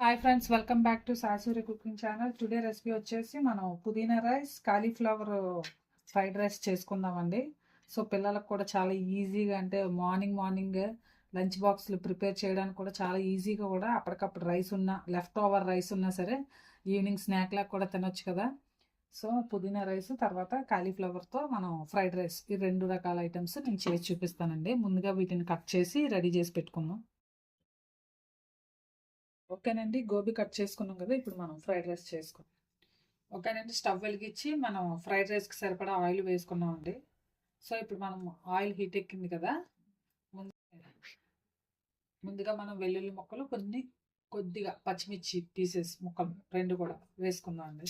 Hi friends, welcome back to Sasuri cooking channel. Today recipe వచ్చేసి మనం పుదీనా రైస్, కాలీఫ్లవర్ ఫ్రైడ్ రైస్ చేసుకుందామండి. సో పిల్లలకు కూడా చాలా ఈజీగా, అంటే మార్నింగ్ లంచ్ బాక్స్లు ప్రిపేర్ చేయడానికి కూడా చాలా ఈజీగా, కూడా అప్పటికప్పుడు రైస్ ఉన్నా, లెఫ్ట్ ఓవర్ రైస్ ఉన్నా సరే ఈవినింగ్ స్నాక్ లాగా కూడా తినొచ్చు కదా. సో పుదీనా రైస్ తర్వాత కాలీఫ్లవర్తో మనం ఫ్రైడ్ రైస్, ఈ రెండు రకాల ఐటమ్స్ నేను చేసి చూపిస్తానండి. ముందుగా వీటిని కట్ చేసి రెడీ చేసి పెట్టుకుందాం. ఓకేనండి, గోబీ కట్ చేసుకున్నాం కదా. ఇప్పుడు మనం ఫ్రైడ్ రైస్ చేసుకుందాం. ఓకేనండి, స్టవ్ వెలిగించి మనం ఫ్రైడ్ రైస్కి సరిపడా ఆయిల్ వేసుకున్నామండి. సో ఇప్పుడు మనం ఆయిల్ హీట్ ఎక్కింది కదా. ముందుగా మనం వెల్లుల్లి ముక్కలు కొద్దిగా పచ్చిమిర్చి పీసెస్ ముక్కలు రెండు కూడా వేసుకుందాం అండి.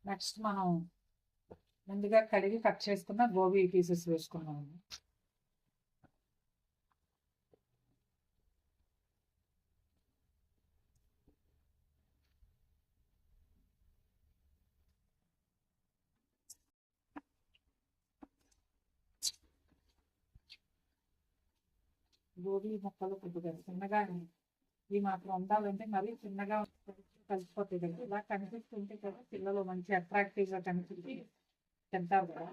నెక్స్ట్ మనం ముందుగా కడిగి కట్ చేసుకున్న గోబీ పీసెస్ వేసుకున్నామండి. గోబీ ముక్కలు కొద్దిగా చిన్నగా ఈ మాత్రం ఉండాలంటే మరీ చిన్నగా కలిసిపోతాయి కదా. ఇలా కనిపిస్తుంటే కదా పిల్లలు మంచి అట్రాక్టివ్గా కనిపించి తింటారు కదా.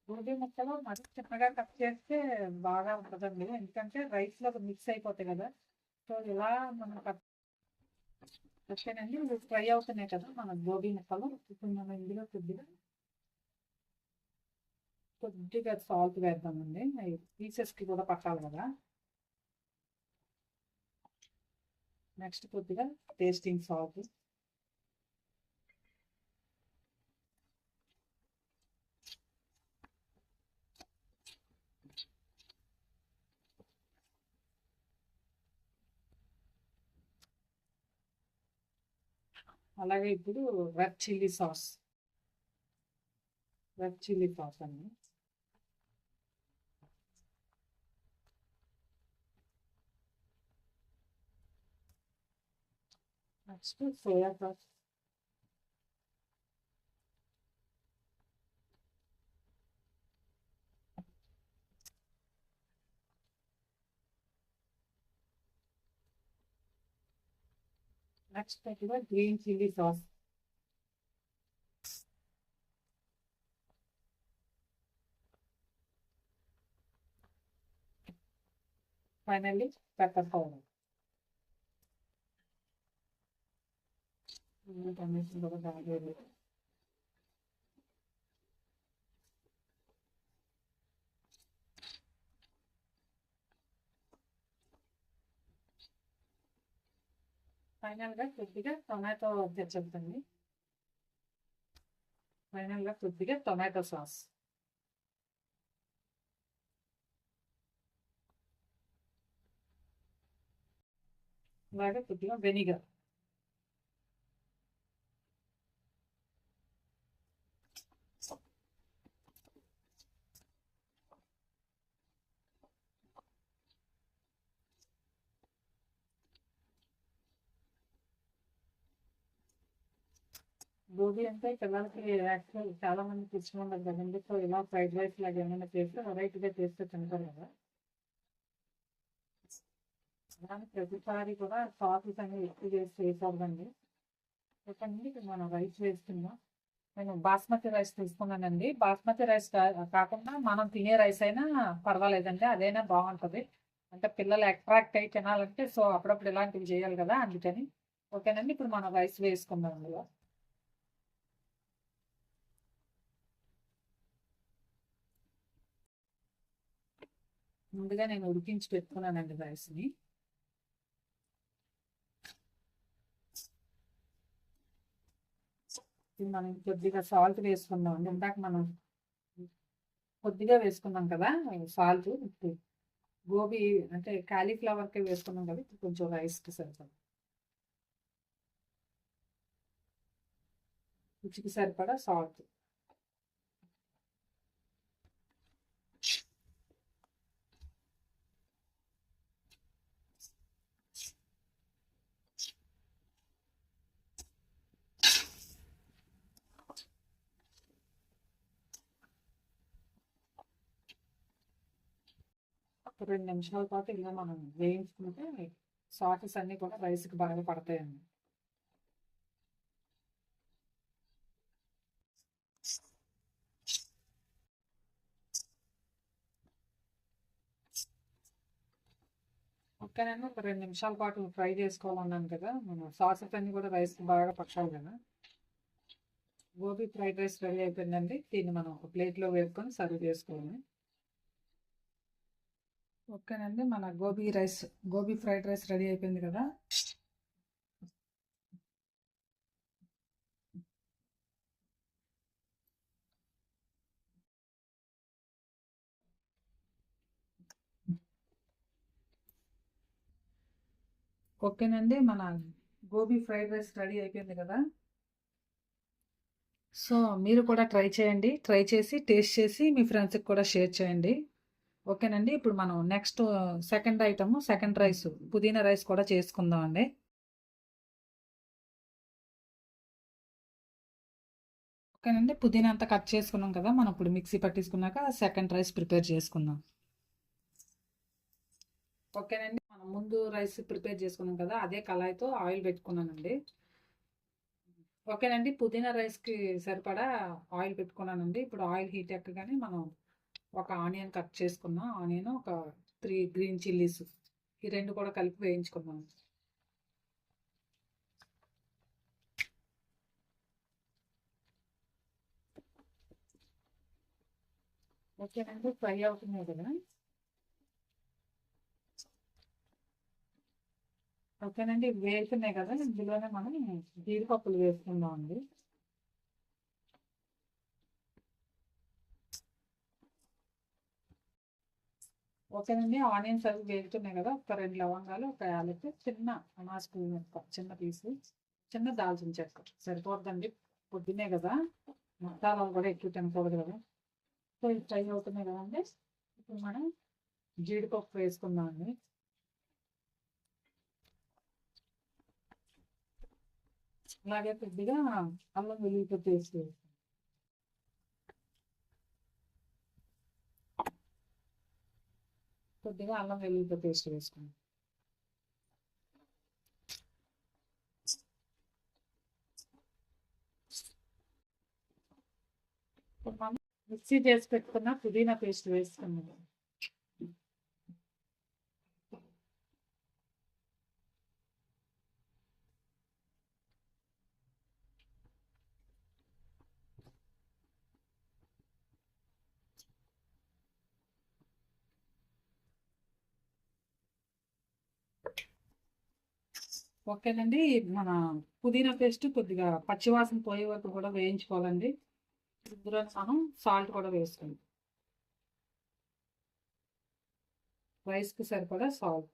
గోబీ ముక్కలు మరీ చిన్నగా కట్ చేస్తే బాగా ఉంటుందండి, ఎందుకంటే రైస్లో మిక్స్ అయిపోతాయి కదా. సో ఇలా మనం కట్ ఓకేనండి. ఇవి ఫ్రై అవుతున్నాయి కదా మన గోబీ ముక్కలు. ఇప్పుడు మనం ఇందులో కొద్దిగా సాల్ట్ వేద్దామండి, పీసెస్కి కూడా పట్టాలి కదా. నెక్స్ట్ కొద్దిగా టేస్టింగ్ సాల్ట్, అలాగే ఇప్పుడు రెడ్ చిల్లీ సాస్ అండి. నెక్స్ట్ సోయా సాస్, నెక్స్ట్ కొద్దిగా green chilli sauce, finally pepper powder. ఫైనల్గా కొద్దిగా టొమాటో తెచ్చుతుంది. ఫైనల్గా కొద్దిగా టొమాటో సాస్, అలాగే కొద్దిగా వెనిగర్. గోబీ అంటే పిల్లలకి యాక్చువల్ చాలా మందికి ఇష్టం ఉండదు కదండి. సో ఇలా ఫ్రైడ్ రైస్ లాగా ఏమైనా చేస్తే వెరైటీగా చేస్తే తింటారు కదా. అలానే ప్రతిసారి కూడా సాసెస్ అనేవి ఎక్కువ చేసి చేయకూడదండి. చెప్పండి, ఇప్పుడు మనం రైస్ వేస్తున్నాం. నేను బాస్మతి రైస్ తీసుకున్నానండి. బాస్మతి రైస్ కాకుండా మనం తినే రైస్ అయినా పర్వాలేదండి, అదైనా బాగుంటుంది. అంటే పిల్లలు అట్రాక్ట్ అయి తినాలంటే సో అప్పుడప్పుడు ఇలాంటివి చేయాలి కదా, అందుకని. ఓకేనండి, ఇప్పుడు మనం రైస్ వేసుకుందాం అందులో. ముందుగా నేను ఉడికించి పెట్టుకున్నానండి రైస్ని. మనం కొద్దిగా సాల్ట్ వేసుకుందాం అండి. ఇందాక మనం కొద్దిగా వేసుకున్నాం కదా సాల్ట్. గోబీ అంటే కాలీఫ్లవర్కి వేసుకున్నాం కదా, కొంచెం రైస్కి సరిపడా, రుచికి సరిపడా సాల్ట్. 2 నిమిషాల పాటు ఇలా మనం వేయించుకుంటే సాసెస్ అన్నీ కూడా రైస్కి బాగా పడతాయండి. ఓకేనండి. ఒక 2 నిమిషాల పాటు ఫ్రై చేసుకోవాలన్నాను కదా! మనం సాసెస్ అన్నీ కూడా రైస్‌కి బాగా పట్టాలి కదా! గోబీ ఫ్రైడ్ రైస్ రెడీ అయిపోయిందండి. దీన్ని మనం ఒక ప్లేట్‌లో వేసుకొని సర్వ్ చేసుకోవాలి. ఓకేనండి. మన గోబీ ఫ్రైడ్ రైస్ రెడీ అయిపోయింది కదా! ఓకేనండి. మన గోబీ ఫ్రైడ్ రైస్ రెడీ అయిపోయింది కదా! సో, మీరు కూడా ట్రై చేయండి. ట్రై చేసి, టేస్ట్ చేసి మీ ఫ్రెండ్స్‌కి కూడా షేర్ చేయండి. ఓకేనండి. ఇప్పుడు మనం నెక్స్ట్ సెకండ్ రైస్ పుదీనా రైస్ కూడా చేసుకుందామండి. ఓకేనండి. పుదీనా అంతా కట్ చేసుకున్నాం కదా! మనం ఇప్పుడు మిక్సీ పట్టేసుకున్నాక సెకండ్ రైస్ ప్రిపేర్ చేసుకుందాం. ఓకేనండి. మనం ముందు రైస్ ప్రిపేర్ చేసుకున్నాం కదా! అదే కళాయితో ఆయిల్ పెట్టుకున్నానండి. ఓకేనండి. పుదీనా రైస్‌కి సరిపడా ఆయిల్ పెట్టుకున్నానండి. ఇప్పుడు ఆయిల్ హీట్ ఎక్కగానే మనం ఒక ఆనియన్ కట్ చేసుకున్నాం. ఆనియన్ ఒక 3 గ్రీన్ చిల్లీస్ ఈ 2 కూడా కలిపి వేయించుకున్నాం. ఓకేనండి. ఫ్రై అవుతున్నాయి కదా! ఓకేనండి. వేగుతున్నాయి కదా! ఇందులోనే మనం జీడిపప్పులు వేసుకుందామండి. ఓకేనండి. ఆనియన్స్ అవి వేగుతున్నాయి కదా! ఒక 2 లవంగాలు, ఒక యాలక్కి, చిన్న అనాస పువ్వు ముక్క, చిన్న పీసు, చిన్న దాల్చిన చెక్క సరిపోద్దండి. పొద్దున్నే కదా! మసాలాలు కూడా ఎక్కువ తినకూడదు కదా! సో, ఇది ఫ్రై అవుతున్నాయి కదండి! ఇప్పుడు మనం జీడిపప్పు వేసుకుందామండి. అలాగే కొద్దిగా అల్లం వెల్లుల్లి పేస్ట్ వేసుకుందాం. ఇప్పుడు మనం మిక్సీ చేసి పెట్టుకున్న పుదీనా పేస్ట్ వేసుకున్నాం. ఓకేనండి. మన పుదీనా పేస్ట్ కొద్దిగా పచ్చివాసన పోయే వరకు కూడా వేయించుకోవాలండి. ఇందులో మనం సాల్ట్ కూడా వేసుకుందాం. రైస్కి సరిపడా సాల్ట్.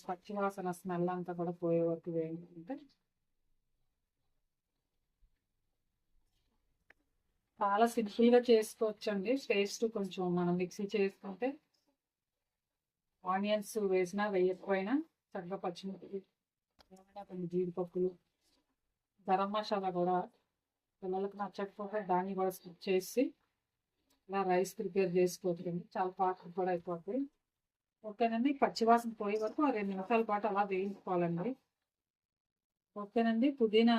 పచ్చివాసన స్మెల్ అంతా కూడా పోయే వరకు వేయించుకుంటే చాలా సింపుల్గా చేసుకోవచ్చండి. టేస్ట్ కొంచెం మనం మిక్సీ చేసుకుంటే ఆనియన్స్ వేసినా వేయకపోయినా చక్కగా పచ్చిమిర్చి ఏమైనా కొన్ని జీడిపప్పులు, గరం మసాలా కూడా పిల్లలకు నచ్చకపోతే దాన్ని కూడా స్కిప్ చేసి ఇలా రైస్ ప్రిపేర్ చేసుకోవచ్చండి. చాలా ఫాస్ట్ కూడా అయిపోతుంది. ఓకేనండి. పచ్చివాసన పోయే వరకు 2 నిమిషాల పాటు అలా వేయించుకోవాలండి. ఓకేనండి. పుదీనా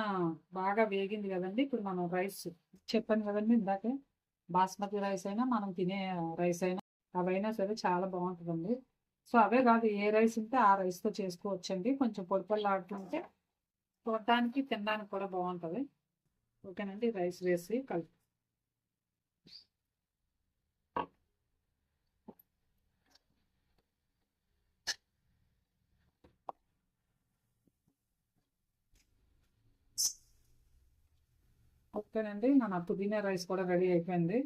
బాగా వేగింది కదండి! ఇప్పుడు మనం రైస్ చెప్పాను కదండి ఇందాకే, బాస్మతి రైస్ అయినా మనం తినే రైస్ అయినా అవైనా సరే చాలా బాగుంటుందండి. సో, అవే కాదు ఏ రైస్ ఉంటే ఆ రైస్తో చేసుకోవచ్చండి. కొంచెం పొడి పొడిలాడుతుంటే చూడటానికి తినడానికి కూడా బాగుంటుంది. ఓకేనండి. రైస్ వేసి కలిపి ఓకేనండి. మన పుదీనా రైస్ కూడా రెడీ అయిపోయింది.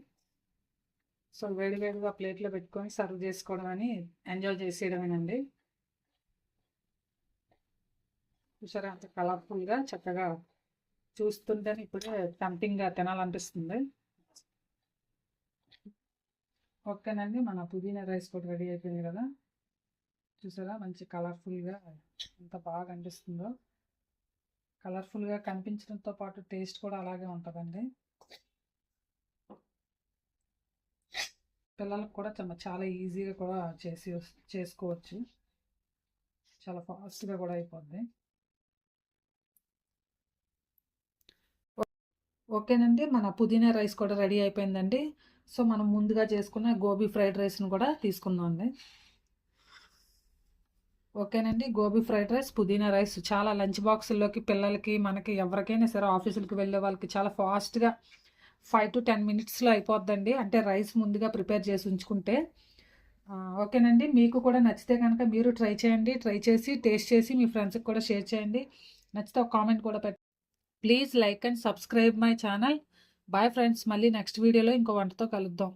సో, వేడి వేడిగా ప్లేట్లో పెట్టుకొని సర్వ్ చేసుకోవడం అని ఎంజాయ్ చేసేయడమేనండి. చూసారా అంత కలర్ఫుల్గా చక్కగా చూస్తుంటేనే ఇప్పుడే టెంప్టింగ్గా తినాలనిపిస్తుంది. ఓకేనండి, మన పుదీనా రైస్ కూడా రెడీ అయిపోయింది కదా. చూసారా మంచి కలర్ఫుల్గా ఎంత బాగా అనిపిస్తుందో. కలర్ఫుల్గా కనిపించడంతో పాటు టేస్ట్ కూడా అలాగే ఉంటుందండి. పిల్లలకు కూడా చాలా ఈజీగా కూడా చేసుకోవచ్చు. చాలా ఫాస్ట్గా కూడా అయిపోద్ది. ఓకేనండి, మన పుదీనా రైస్ కూడా రెడీ అయిపోయిందండి. సో మనం ముందుగా చేసుకున్న గోబీ ఫ్రైడ్ రైస్ను కూడా తీసుకుందాం అండి. ఓకేనండి, గోబీ ఫ్రైడ్ రైస్, పుదీనా రైస్ చాలా లంచ్ బాక్సుల్లోకి పిల్లలకి మనకి ఎవరికైనా సరే ఆఫీసులకు వెళ్ళే వాళ్ళకి చాలా ఫాస్ట్గా 5 to 10 మినిట్స్లో అయిపోద్దండి. అంటే రైస్ ముందుగా ప్రిపేర్ చేసి ఉంచుకుంటే. ఓకేనండి, మీకు కూడా నచ్చితే కనుక మీరు ట్రై చేయండి. ట్రై చేసి టేస్ట్ చేసి మీ ఫ్రెండ్స్కి కూడా షేర్ చేయండి. నచ్చితే ఒక కామెంట్ కూడా పెట్టండి. Please like and subscribe my channel. Bye friends, మళ్ళీ నెక్స్ట్ వీడియోలో ఇంకో వంటతో కలుద్దాం.